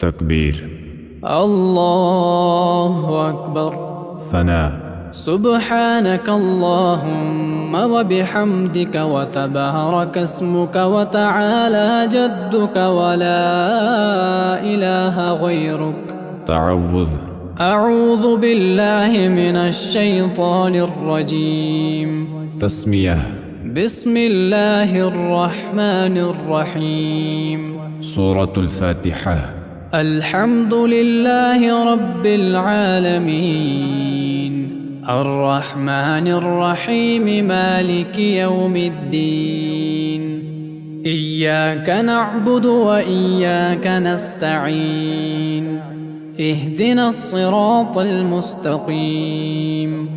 تكبير. الله أكبر. ثناء. سبحانك اللهم وبحمدك وتبارك اسمك وتعالى جدك ولا إله غيرك. تعوذ. أعوذ بالله من الشيطان الرجيم. تسمية. بسم الله الرحمن الرحيم. سورة الفاتحة. الحمد لله رب العالمين الرحمن الرحيم مالك يوم الدين. إياك نعبد وإياك نستعين. اهدنا الصراط المستقيم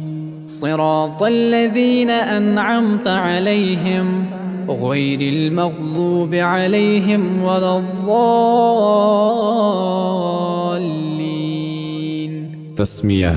صراط الذين أنعمت عليهم غير المغضوب عليهم ولا الضالين. تسمية.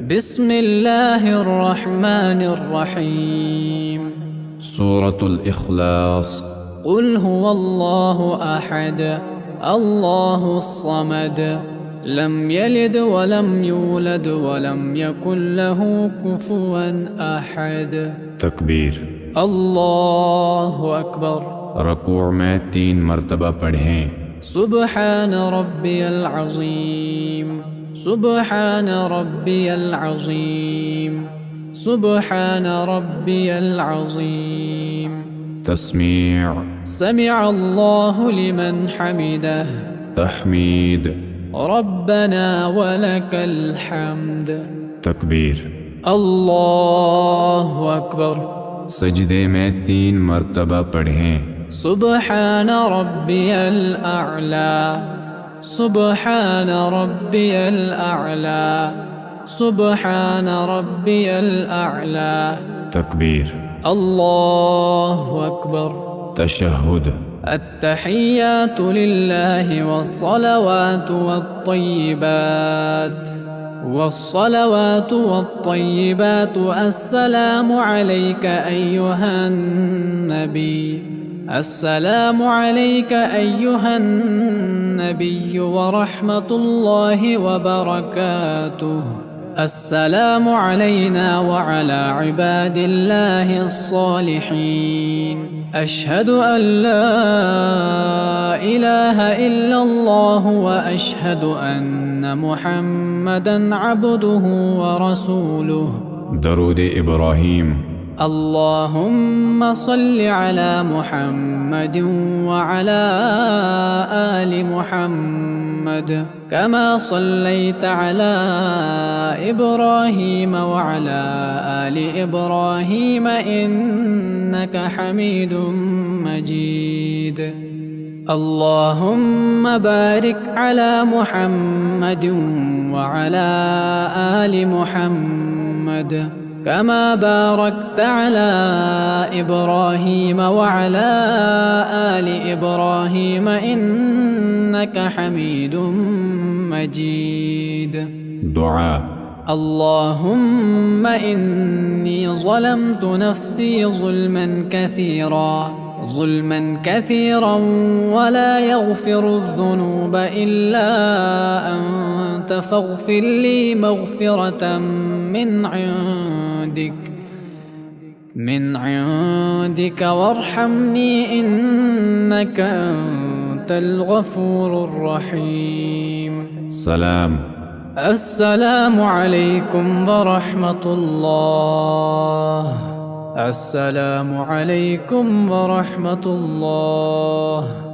بسم الله الرحمن الرحيم. سورة الإخلاص. قل هو الله أحد الله الصمد لم يلد ولم يولد ولم يكن له كفوا أحد. تکبیر. الله أكبر. رکوع میں 3 مرتبہ پڑھیں. سبحان ربي العظيم سبحان ربي العظيم سبحان ربي العظيم. تسمیع. سمع الله لمن حمده. تحمید. ربنا ولك الحمد. تکبیر. الله أكبر. سجدے میں 3 مرتبہ پڑھیں. سبحان ربي الأعلى سبحان ربي الأعلى سبحان ربي الأعلى. تکبیر. الله أكبر. تشہد. التحيات لله والصلوات والطيبات والصلوات والطيبات. السلام عليك أيها النبي السلام عليك أيها النبي ورحمة الله وبركاته. السلام علينا وعلى عباد الله الصالحين. أشهد أن لا إله إلا الله وأشهد أن محمدًا عبده ورسوله. درود ابراہیم. اللهم صل على محمد وعلى آل محمد كما صليت على إبراهيم وعلى آل إبراهيم إنك حميد مجيد. اللهم بارك على محمد وعلى آل محمد كما باركت على إبراهيم وعلى آل إبراهيم إنك حميد مجيد. دعاء. اللهم إني ظلمت نفسي ظلما كثيرا ولا يغفر الذنوب إلا أنت فاغفر لي مغفرة من عندك وارحمني إنك أنت الغفور الرحيم. سلام. السلام عليكم ورحمة الله. السلام عليكم ورحمة الله.